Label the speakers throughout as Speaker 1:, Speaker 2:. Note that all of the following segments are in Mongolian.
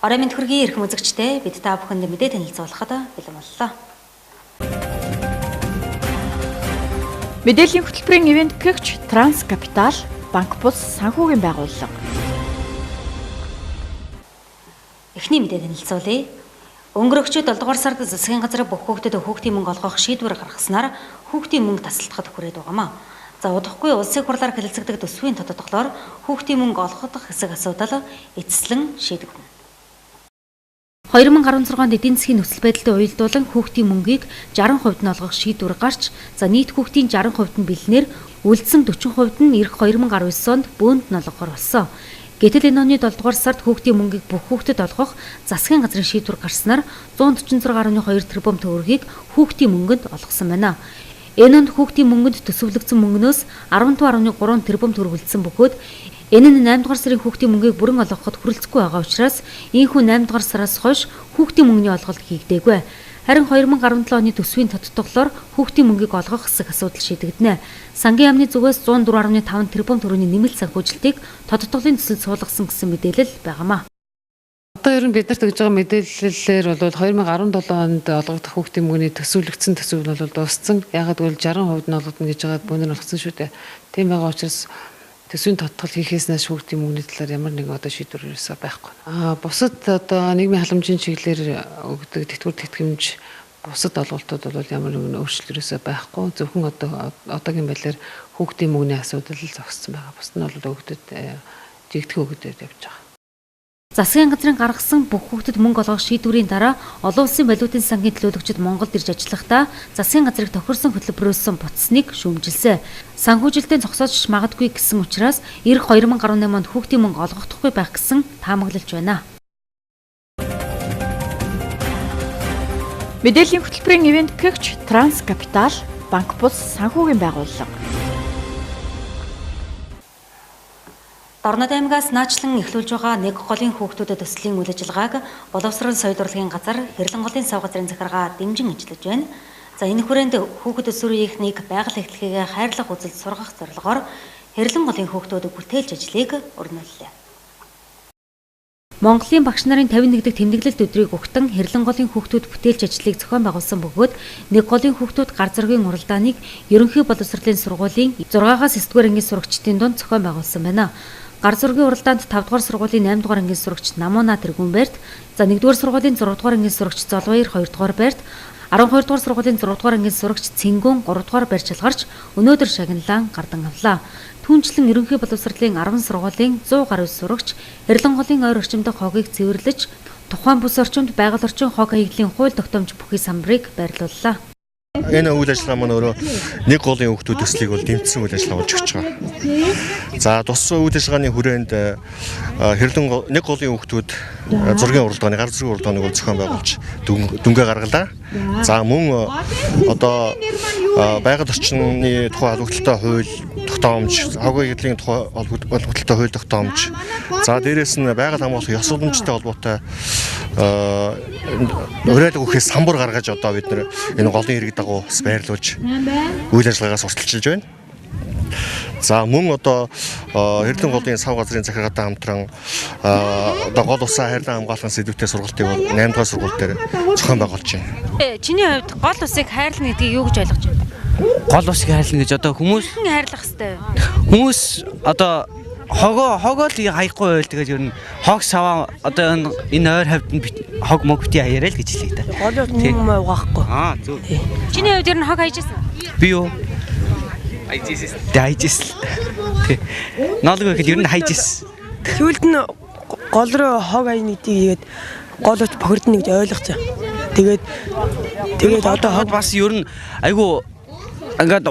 Speaker 1: Орой мэнд хүргэе эрхэм үзэгчдээ бид та бүхэнд мэдээ танилцуулахад бэлэн боллоо.
Speaker 2: Мэдээллийн хөтөлбөрийн ивент гэгч Транс Капитал банк бус санхүүгийн байгууллага.
Speaker 1: Эхний мэдээ танилцуулъя. Өнгөрөгчид 7 дугаар сард засгийн газар бүх хүүхдэд хүүхдийн мөнгө олгох шийдвэр гаргаснаар хүүхдийн мөнгө тасалдахад хүрээд байгаамаа. За удахгүй улсын хурлаар хэлэлцэгдэх төсвийн тодтоглоор хүүхдийн мөнгө олгох хэсэг асуудал эцэслэн шийдэгдэнэ. 2016 онд эдийн засгийн нөхцөл байдалтай уялдуулан хүүхдийн мөнгийг 60% нь олгох шийдвэр гарч, за нийт хүүхдийн 60% нь бэлнээр үлдсэн 40% нь ирэх 2019 онд бөөнд нь олгохоор болсон. Гэтэл энэ оны 7 дугаар сард хүүхдийн мөнгийг бүх хүүхдэд олгох засгийн газрын шийдвэр гарснаар 146.2 тэрбум төгрөгийг хүүхдийн мөнгөнд олгосон байна. Энэ онд хүүхдийн мөнгөнд төсөвлөгдсөн мөнгнөөс 15.3 тэрбум төгрөг үлдсэн бөгөөд энэ нь 8 дугаар сарын хүүхдийн мөнгийг бүрэн олгоход хүрэлцэхгүй байгаа учраас ийхүү 8 дугаар сараас хойш хүүхдийн мөнгөний олголт хийгдээгүй. Харин 2017 оны төсвийн тодтоглоор хүүхдийн мөнгийг олгох хэсэг асуудал шийдэгдэнэ. Сангийн яамны зүгээс 104.5 тэрбум төгрөгийн нэмэлт санхүүжилтийг тодтоглолын төсөлд суулгасан гэсэн мэдээлэл байгаамаа.
Speaker 3: Одоо ер нь бид нарт өгж байгаа мэдээллээр бол 2017 онд олгогдох хүүхдийн мөнгөний төсөвлөгдсөн төсөв нь бол дууссан. Ягаад гэвэл 60% нь олгодно гэж байгаа бөөнөр олгосон шүү дээ. Тийм байгаа учраас төсвийн тодтогдол хийхээс нааш хүүхдийн мөнгөний талаар ямар нэг одоо шийдвэр ерөөсөө байхгүй. Бусад одоо нийгмийн халамжийн чиглэлээр өгдөг тэтгэвэр тэтгэмж бусад олголтууд бол ямар нэгэн өөрчлөлт ерөөсөө байхгүй. Зөвхөн одоогийн байдлаар хүүхдийн мөнгөний асуудал зогссон байгаа. Бусад нь бол өгдөд жигдэх өгдөд явж байгаа.
Speaker 1: Засгийн газрын гаргасан бүх хүүхдэд мөнгө олгох шийдвэрийн дараа олон улсын валютын сангийн төлөөлөгчид Монголд ирж ажиллахдаа засгийн газрыг тохирсон хөтөлбөрөөс буцсныг шүүмжилсэн. Санхүүжилтийн зогсоож магадгүй гэсэн учраас ирэх 2018 онд хүүхдийн мөнгө олгохдохгүй байх гэсэн таамаглалж байна.
Speaker 2: Мэдээллийн хөтөлбөрийн ивент гэгч Транс Капитал банк бус санхүүгийн байгууллага.
Speaker 1: Орнод аймгаас наачлан эхлүүлж байгаа нэг голын хүүхдүүдэд төслийн үйл ажиллагааг боловсрол соёл урлагийн газар Хэрлэн голын сав газрын захиргаа дэмжин ажиллаж байна. За энэ хүрээнд хүүхэд өсвөрийнхнийг байгаль эхлэхийг хайрлах үзэл сургах зорилгоор Хэрлэн голын хүүхдүүд бүтээлч ажлыг өрнүүллээ. Монголын багш нарын 51 дахь тэмдэглэлт өдрийг угтан Хэрлэн голын хүүхдүүд бүтээлч ажлыг зохион байгуулсан бөгөөд нэг голын хүүхдүүд гар зургийн уралдааныг ерөнхий боловсролын сургуулийн 6-аас 9-р ангийн сурагчдын дунд зохион байгуулсан байна. Гар зургийн уралдаанд 5 дугаар сургуулийн 8 дугаар ангийн сурагч Намуна Тэргүүн Баярт, за 1 дугаар сургуулийн 6 дугаар ангийн сурагч Золбаяр 2 дугаар Баярт, 12 дугаар сургуулийн 6 дугаар ангийн сурагч Цэнгүүн 3 дугаар Баяр шалгарч өнөөдөр шагналан гардан авлаа. Түүнчлэн ерөнхий боловсролын 10 сургуулийн 100 гаруй сурагч Хэрлэн голын ойр орчимдох хогийг цэвэрлэж, тухайн бүс орчимд байгаль орчин хог хаягдлын хууль тогтоомж бүхий самбарыг байрлууллаа.
Speaker 4: Энэ үйл ажиллагаа маань өөрөө нэг голын хүүхдүүд төслийг бол дэмжсэн үйл ажиллагаа болж өгч байгаа. За туссан үйл ажиллагааны хүрээнд Хэрлэн нэг голын хүүхдүүд зургийн уралдааны гар зургийн уралдааныг бол зохион байгуулж дүнгээ гаргалаа. За мөн одоо байгаль орчны тухай холбогдлолтой хууль тогтоомж, хог хаягдлын тухай холбогдлолтой хууль тогтоомж, за дээрээс нь байгаль хамгаалах ёс боломжтой холбоотой уриалга өгөхөөс самбар гаргаж одоо бид нэр энэ голын хэрэг дагуу байрлуулж үйл ажиллагаагаа сурталчилж байна. За мөн одоо Хэрлэн голын сав газрын захиргаатай хамтран одоо гол усаа хайрлан хамгаалах сэдвүүтэй сургалтыг 8 дугаар сургууль дээр зохион байгуулж байна.
Speaker 1: Чиний хувьд гол усыг хайрлна гэдгийг юу гэж ойлгож байна?
Speaker 5: Гол усыг хайрлна гэж одоо хүмүүс
Speaker 1: хайрлах хэрэгтэй.
Speaker 5: Хүмүүс одоо хогоо л хаяхгүй байл тэгээд ер нь хог саваа одоо энэ ойр хавьд нь хог мөгти хаяарай л гэж хэлээ та.
Speaker 6: Гол юм угаахгүй.
Speaker 5: Зөв.
Speaker 1: Чиний хувьд ер нь хог хайжсэн?
Speaker 5: Би юу? Хайжсэн. Тэг. Ноолгүй гэхэд ер нь хайжсэн.
Speaker 6: Тэгвэл нь гол руу хог хай нэгдийг игээд гол ут бохирдно гэж ойлгоцсон. Тэгээд одоо
Speaker 5: хог бас ер нь айгу ингээд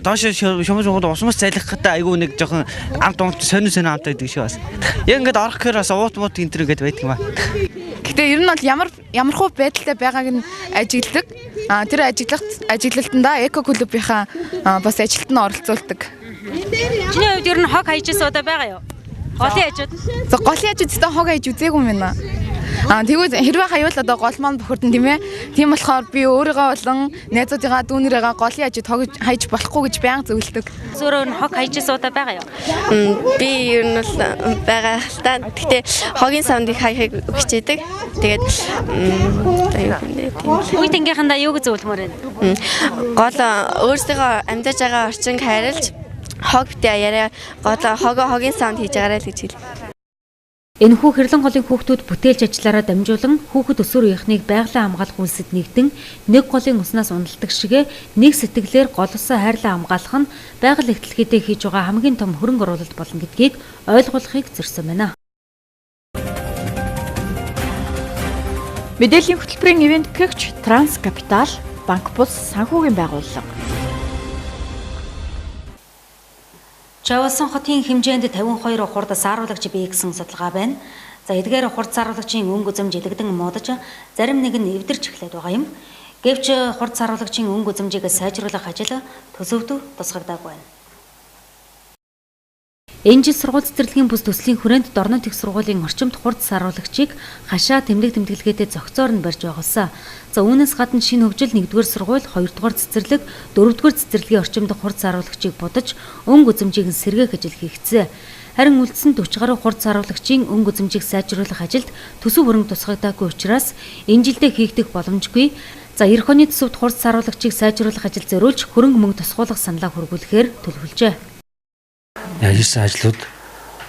Speaker 5: доош шумж усмас цайлах гэдэг айгүй нэг жоохон амт сонин амт байдаг шүү бас. Яг ингээд орох гэхээр бас уут энтер ингээд байдаг юм аа.
Speaker 7: Гэтэ ер нь бол ямархуу байдалтай байгааг нь ажигладаг. Тэр ажиглалтанда эко клубийнхаа бас ажилтнаа оролцуулдаг.
Speaker 1: Чиний хувьд ер нь хог хайжсэн удаа байгаа юу? Голын хажууд.
Speaker 7: За голын хажууд зөвхөн хог хайж үзээгүй юм байна. Тэгвэл хэрвээ хаявал одоо гол маань бохирдон тийм ээ. Тийм болохоор би өөрийгөө болон найзуудыгаа дүүнэрээгээ голын хажууд хайж болохгүй гэж байнга зөвлөдөг.
Speaker 1: Зөөрөө нь хог хайж суудаа байгаа юу?
Speaker 8: Би ер нь бол байгаа л та. Гэхдээ хогийн саундыг хайхыг хичээдэг. Тэгээд
Speaker 1: Үе тэнгийнхандаа юу гэж зөвлөмөр байна?
Speaker 8: гол өөрсдөө амьдарч байгаа орчинг хайрлаж хог битээ яриа гол хогийн саунд хийж байгаарай л гэж хэлээ.
Speaker 1: Энэхүү хэрлэн голын хүүхдүүд бүтээлч ажиллаараа дамжуулан хүүхэд өсвөр үеийнхнийг байгалийн хамгаалах үйлсэд нэгдэн нэг голын уснаас уналдаг шигэ нэг сэтгэлээр голосоо хайрлаа хамгаалах нь байгаль эхтлэхдээ хийж байгаа хамгийн том хөрөнгө оруулалт болно гэдгийг ойлгуулахыг зорьсон байна.
Speaker 2: Мэдээллийн хөтөлбөрийн ивент гэгч Транс Капитал банк бус санхүүгийн байгууллага.
Speaker 1: Чавсан хотын хэмжээнд 52 хурд сааруулагч бий гэсэн судалгаа байна. За эдгээр хурд сааруулагчийн өнгө үзэмж идэгдэн муудаж зарим нэг нь эвдэрч эхлээд байгаа юм. Гэвч хурд сааруулагчийн өнгө үзэмжийг сайжруулах ажил төсөвт тусгагдаагүй байна. Энэ жил сургууль цэцэрлэгийн бүс төслийн хүрээнд дорнод их сургуулийн орчимд хурд сааруулагчийг хашаа тэмдэг тэмдэглэгээтэй зохицоор нь барьж байгуулсан. За үүнээс гадна шинэ хөгжил 1-р сургууль, 2-р цэцэрлэг, 4-р цэцэрлэгийн орчимд хурд сааруулагчийг будаж өнгө үзэмжийг нь сэргээх ажил хийгдсэн. Харин үлдсэн 40 гаруй хурд сааруулагчийн өнгө үзэмжийг сайжруулах ажилд төсөв хөрөнгө тусгагдаагүй учраас энэ жилдээ хийгдэх боломжгүй. За эх оны төсөвт хурд сааруулагчийг сайжруулах ажил зориулж хөрөнгө мөнгө тусгуулах саналаа хүргүүлэхээр төлөвлөжээ.
Speaker 9: Яжсан ажлууд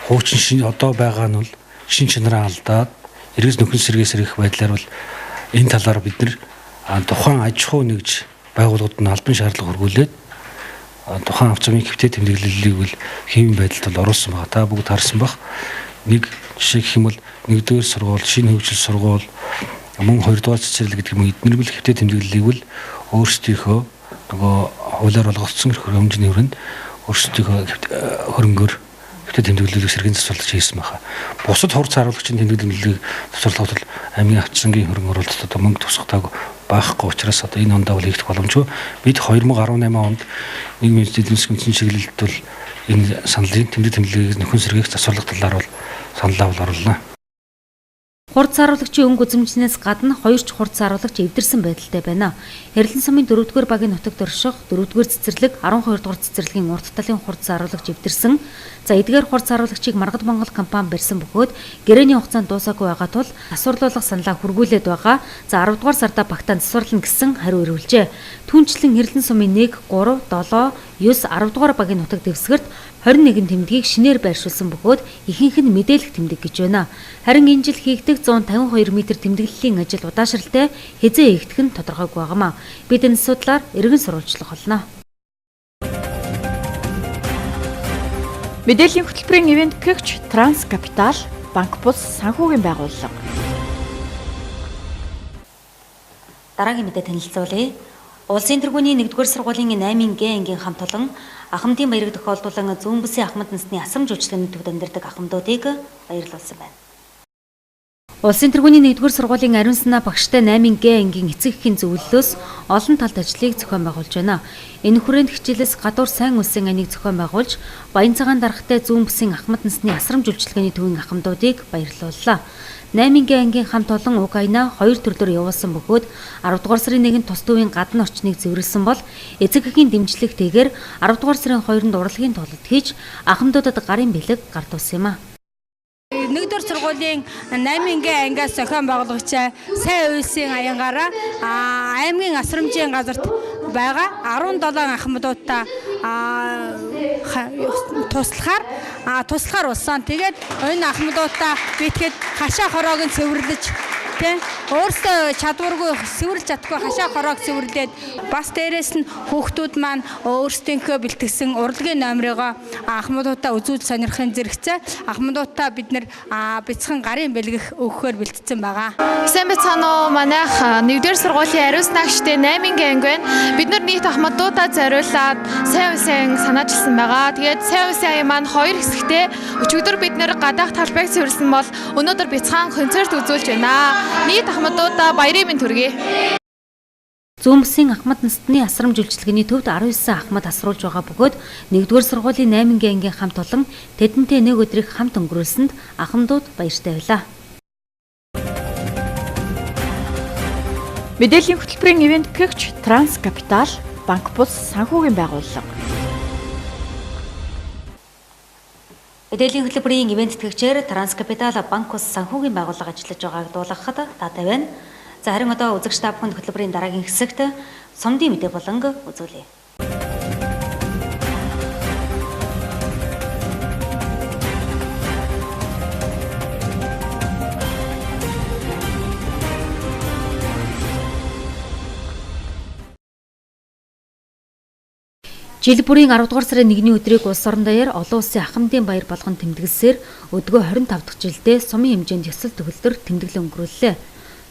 Speaker 9: хуучин одоо байгаа нь бол шин чанараа алдаад эргэс нөхөн сэргээс сэргэх байдлаар бол энэ талаар бид нэр тухайн аж ахуй нэгж байгууллагууд нь албан шаардлага хөргүүлээд тухайн авч замын хэвтэ тэмдэглэлийг бол хэвийн байдалд бол оруулсан байгаа. Та бүгд харсан бах. Нэг жишээ гэх юм бол 1-р сургууль, шинэ хөгжил сургууль, мөн 2-р цэцэрлэг гэдэг юм эдгээр бол хэвтэ тэмдэглэлийг бол өөрсдийнхөө нөгөө хуулиар олгогдсон хэмжээний хүрээнд өөрсдийнхөө хөрөнгөөр хэвтэ тэмдэглэлийг сэргийн засварлаж хийсэн байна. Бусад хурд сааруулагчийн тэмдэглэлийг засварлахад бол аймгийн авчсангийн хөрөнгө оруулалт одоо мөнгө тусгатаагүй байхгүй учраас одоо энэ ондоо бол хийх боломжгүй. Бид 2018 онд нийгмийн эдийн засгийн чиглэлд бол энэ саналын тэмдэг тэмдэглэлийг нөхөн сэргээх засварлах талаар бол саналаа бол оруулнаа.
Speaker 1: Хурд сааруулагчийн өнгө үзэмжнээс гадна 2 ч хурд сааруулагч эвдэрсэн байдалтай байна. Хэрлэн сумын 4-р багийн нутагт орших 4-р цэцэрлэг, 12-р цэцэрлэгийн урт талын хурд сааруулагч эвдэрсэн. За эдгээр хурд сааруулагчийг Маргад Монгол компани барьсан бөгөөд гэрээний хугацаанд дуусаагүй байгаа тул засварлуулах саналаа хүргүүлээд байгаа. За 10-р сарда багтаан засварлана гэсэн хариу ирүүлжээ. Түүнчлэн Хэрлэн сумын 1, 3, 7, 9, 10-р багийн нутаг дэвсгэрт 21 тэмдгийг шинээр байршуулсан бөгөөд ихэнх нь мэдээлэх тэмдэг гэж байна. Харин энэ жил хийгдэх 152 м тэмдэглэлийн ажил удаашралтай хэзээ хийгдэх нь тодорхойгүй байгаамаа. Бид энэ асуудлаар эргэн сурвалжлах болно.
Speaker 2: Мэдээллийн хөтөлбөрийн ивент гэгч Транс Капитал банк бус санхүүгийн байгууллага.
Speaker 1: Дараагийн мэдээ танилцуулъя. Улсын тэргүүний 1-р сургуулийн 8-ын Г ангийн хамт олон Ахмадын баярыг тохиолдуулан зүүн бүсийн Ахмад насны асрам жүжигчдийн төвд амьдардаг ахмадуудыг баярлуулсан байна. Улсын тэргүүний 1-р сургуулийн ариун санаа багштай 8-ын Г ангийн эцэг эхийн зөвлөлөөс олон талт ажлыг зохион байгуулж байна. Энэ хүрээнд хичээлээс гадуур сайн үлсийн аниг зохион байгуулж Баян цагаан даргатай зүүн бүсийн Ахмад насны асрам жүжигчдийн төвийн ахмадуудыг баярлууллаа. 8-ын Г ангийн хамт олон Украина 2 төрлөөр явуулсан бөгөөд 10 дугаар сарын 1-нд тус төвийн гадна орчныг зөвөрлсөн бол эцэг эхийн дэмжлэгтэйгээр 10 дугаар сарын 2-нд урлагийн тоглолт хийж ахмадуудад гарын бэлэг гартуулсан юм а.
Speaker 10: 1-р сургуулийн 8-ын Г ангиас зохион байгуулагч сайн үйлсийн аянгаараа аймгийн асрамжийн газарт байгаа 17 ахмадуудтай туслахаар болсон. Тэгээд энэ ахмадуудаа битгэд хашаа хороог нь цэвэрлэж өөрсдөө чадваргүй цэвэрлж чадахгүй хашаа хороог цэвэрлээд бас дээрэс нь хүүхдүүд маань өөрсдийнхөө бэлтгэсэн урлагийн номерыг ахмадуудаа үзүүл сонирхын зэрэгцээ ахмадуудаа бид нэр бяцхан гарын бэлгэх өгөхөөр бэлтгэсэн байгаа.
Speaker 11: Сайн байцгаана уу манайх 1-р сургуулийн ариун санаагчтай 8-ын Г анги байна. Бид нар нийт ахмадуудаа зориулаад сайн үсэн санаачилсан байгаа. Тэгээд сайн үсэн аян маань 2 хэсэгтэй өчигдөр бид нэр гадаах талбайг цэвэрлсэн бол өнөөдөр бяцхан концерт үзүүлж байна. Нийт ахмадуудаа баярын мэнд хүргэе.
Speaker 1: Зүүн бүсийн Ахмад насны асрам жүжигчдийн төвд 19 ахмад асруулж байгаа бөгөөд 1-р сургуулийн 8-ын Г ангийн хамт олон тэдэнтэй нэг өдрийг хамт өнгөрүүлсэнд ахмадууд баяртай байлаа.
Speaker 2: Мэдээллийн хөтөлбөрийн ивент гэгч Транс Капитал, банк бус санхүүгийн байгууллага.
Speaker 1: Мэдээллийн хөтөлбөрийн ивент тэтгэгчээр Транс Капитал банк ус санхүүгийн байгууллага ажиллаж байгааг дуулгахад таатай байна. За харин одоо үзэгч та бүхэнд хөтөлбөрийн дараагийн хэсэгт сумдын мэдээ болон үзүүлье. Жил бүрийн 10 дугаар сарын 1-ний өдрийг улс орон даяар олон улсын ахмадын баяр болгон тэмдэглэсээр өдгөө 25 дахь жилдээ сумын хэмжээнд ёслол төгөлдөр тэмдэглэн өнгөрүүллээ.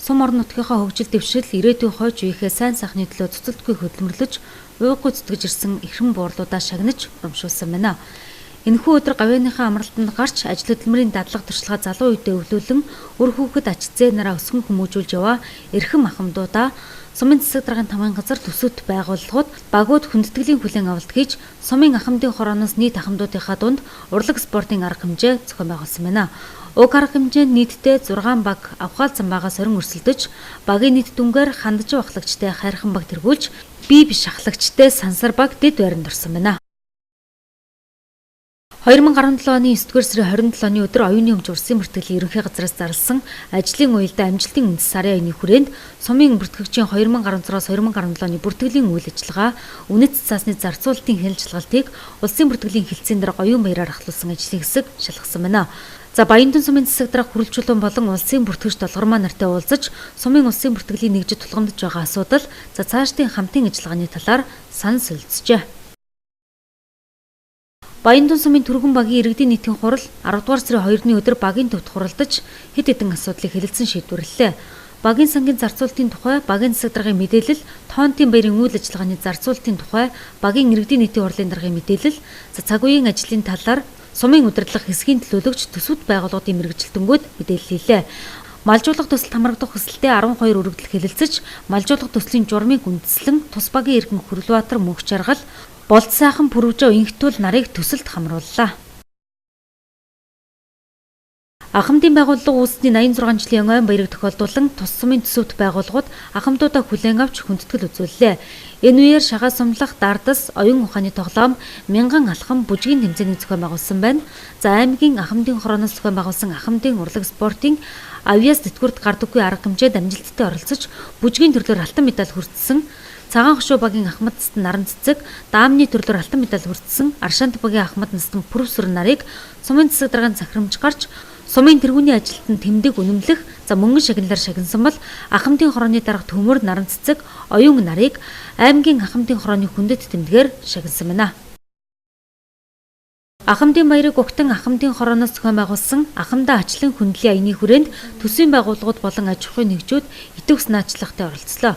Speaker 1: Сум орон нутгийнхаа хөгжил дэвшил ирээдүйн хойч үеийнхээ сайн сайхны төлөө цэцэлтгүй хөдөлмөрлөж, уйггүй зүтгэж ирсэн эрхэм буурлуудаа шагнаж урамшуулсан байна. Энэхүү өдөр гавьяаныхаа амралтанд гарч ажил хөдөлмөрийн дадлага туршлага залуу үедээ өвлүүлэн үр хүүхэд ач зээ нараа өсгөн хүмүүжүүлж яваа эрхэм ахмадуудаа сумын засаг даргын тамгын газар төсөвт байгууллагууд багууд хүндэтгэлийн хүлээн авалт хийж сумын ахмадын хорооноос нийт ахмадуудынхаа дунд урлаг спортын арга хэмжээ зохион байгуулсан байна. Уг арга хэмжээнд нийтдээ 6 баг авхаал замбаагаас орон өрсөлдөж, багийн нийт дүнгээр хандж бахлагчтай хайрхан баг тэргүүлж, бие биш ахлагчтай сансар баг дэд байранд орсон байна. 2017 оны 9-р сарын 27-ны өдөр оюуны өмч Улсын бүртгэлийн ерөнхий газраас зарласан ажлын уялдаа амжилтын үндэс сарын аяны хүрээнд сумын бүртгэгчийн 2016-аас 2017 оны бүртгэлийн үйл ажиллагаа үнэт цаасны зарцуулалтын хэлэлцэлгалтыг Улсын бүртгэлийн хэлтсийн дараа оюун баяраар ахлуулсан ажлын хэсэг шалгасан байна. За Баяндан сумын засаг дарга хүрэлцүүлэн болон улсын бүртгэгч долгормоо нартай уулзаж сумын улсын бүртгэлийн нэгжид тулгамдж байгаа асуудал за цаашдын хамтын ажиллагааны талаар санал солилцжээ. Баяндан сумын түргэн багийн иргэдийн нийтийн хурал 10 дугаар сарын 2-ны өдөр багийн төвд хуралдаж хэд хэдэн асуудлыг хэлэлцэн шийдвэрлэлээ. Багийн сангийн зарцуулалтын тухай, багийн засаг даргын мэдээлэл, тоонтын баярын үйл ажиллагааны зарцуулалтын тухай, багийн иргэдийн нийтийн хурлын даргын мэдээлэл, цаг үеийн ажлын талаар сумын удирдлага хэсгийн төлөөлөгч төсөвт байгууллагын мэргэжилтэнгүүд мэдээлэл хийлээ. Малжуулах төсөлд хамрагдах хүсэлтэд 12 өргөдөл хэлэлцэж, малжуулах төслийн журмыг үндэслэн тус багийн иргэн Хүрлбаатар мөнх жаргал Болд сайхан пүрвжөө инхтүүл нарыг төсөлд хамрууллаа. Ахмадын байгууллага үүсний 86 жилийн ойн баярыг тохиолдуулан тус сумын төсөвт байгууллагууд ахмадуудаа хүлээн авч хүндэтгэл үзүүллээ. Энэ үеэр шагаа сумлах, дардас, оюун ухааны тоглоом, мянган алхам, бүжгийн тэмцээний зохион байгуулсан байна. За аймгийн ахмадын хорооноос зохион байгуулсан ахмадын урлаг спортын авьяас тэтгэврт гардаггүй арга хэмжээд амжилттай оролцож, бүжгийн төрлөөр алтан медаль хүртсэн. Цагаан хошуу багийн ахмад настан наран цэцэг, даамны төрлөөр алтан медаль хүртсэн Аршаант багийн ахмад настан пүрвсүр нарыг сумын засаг даргын захирамж гарч сумын тэргүүний ажилтнанд тэмдэг үнэмлэх, за мөнгөн шагналаар шагнасан бол ахмадын хорооны дарга төмөр наран цэцэг, оюун нарыг аймгийн ахмадын хорооны хүндэт тэмдгээр шагнасан байна. Ахмадын баярыг угтан ахмадын хорооноос зохион байгуулсан ахмадаа ачлан хүндлийн аяны хүрээнд төсвийн байгууллагууд болон аж ахуйн нэгжүүд идэвхс наачлагтай оролцлоо.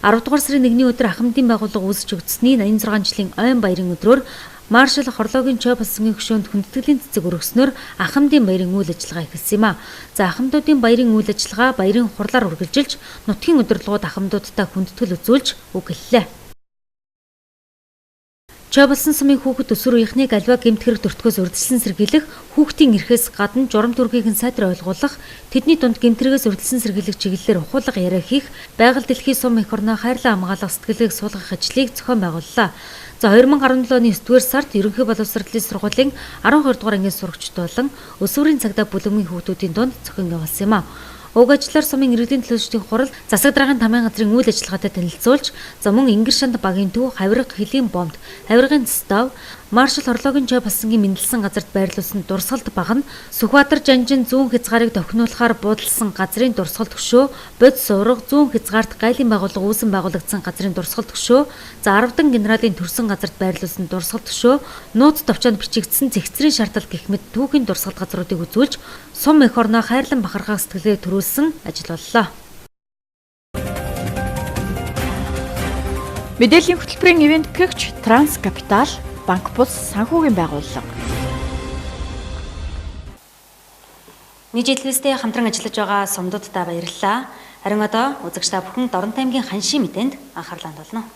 Speaker 1: 10 дугаар сарын 1-ний өдөр ахмадын байгууллага үүсэж өгдсөний 86 жилийн ойн баярын өдрөөр маршал хорлоогийн Чой басгийн хөшөөнд хүндэтгэлийн цэцэг өргөснөөр ахмадын баярын үйл ажиллагаа эхэлсэн юм а. За ахмадуудын баярын үйл ажиллагаа баярын хурлаар үргэлжилж нутгийн удирдлагууд ахмадуудтай хүндэтгэл үзүүлж үг хэллээ. Чой болсон сумын хүүхэд өсвөр үеийнхнийг альва гэмт хэрэг төртгөөс урьдчилан сэргийлэх, хүүхдийн эрхээс гадна журам төргийг нь сайтар ойлгуулах, тэдний дунд гэмт хэрэгээс урьдчилан сэргийлэх чиглэлээр ухуулга яриа хийх, байгаль дэлхийн сум эх орноо хайрлан хамгаалах сэтгэлгээг суулгах ажлыг зохион байгууллаа. За 2017 оны 9-р сард ерөнхий боловсролын сургуулийн 12 дугаар ангийн сурагчид болон өсвөрийн цагдаа бүлэгмийн хүүхдүүдийн дунд зохион явуулсан юм а. Уг ажлаар сумын иргэдийн төлөөлчдийн хурал засаг даргын тамгын газрын үйл ажиллагаатай танилцуулж, за мөн Ингэр шанд багийн төв, хавирга хөлийн бомбд, хавиргын став, маршал хорлоогийн Чой басгийн мэндэлсэн газарт байрлуулсан дурсгалд баг нь Сүхбаатар жанжин зүүн хязгаарыг тохинуулахаар буудалсан газрын дурсгалд хөшөө, бод сувраг зүүн хязгаарт гайлын байгууллага үүсэн байгуулагдсан газрын дурсгалд хөшөө, за 10 дан генералын төрсөн газарт байрлуулсан дурсгалд хөшөө, нууц товчонд бичигдсэн зэгцрийн шаардлагал гэх мэт түүхийн дурсгалд газруудыг үзүүлж, сум эх орноо хайрлан бахархах сэтгэлээ төрүүлсэн ажил боллоо.
Speaker 2: Мэдээллийн хөтөлбөрийн ивент гэгч Транс Капитал, банк бус санхүүгийн байгууллага.
Speaker 1: Нийтлэлтэй хамтран ажиллаж байгаа сумдуудтай баярлалаа. Харин одоо үзэгч та бүхэн Дорнот аймгийн Ханшийн мэдээнд анхаарлаа хандуулна.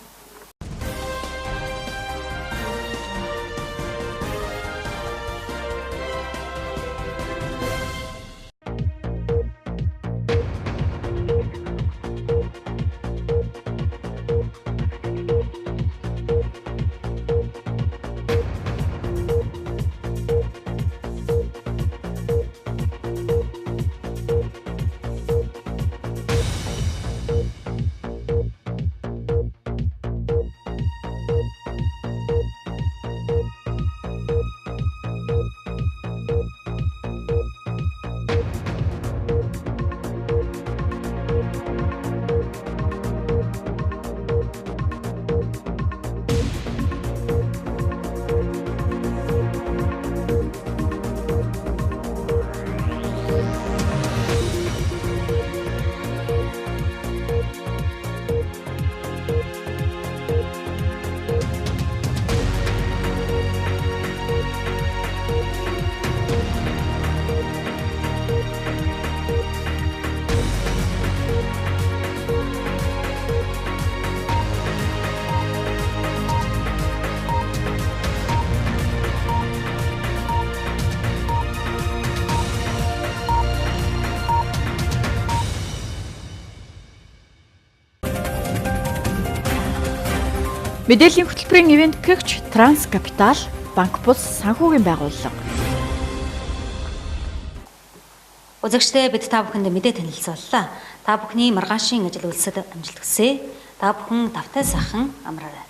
Speaker 2: Мэдээллийн хөтөлбөрийн ивент гэгч Транс Капитал, Банк Бус санхүүгийн байгууллага.
Speaker 1: Үзэгчдээ бид та бүхэнд мэдээ танилцууллаа. Та бүхний маргаашийн ажил үйлсэд амжилт хүсье. Та бүхэн давтай сайхан амраарай.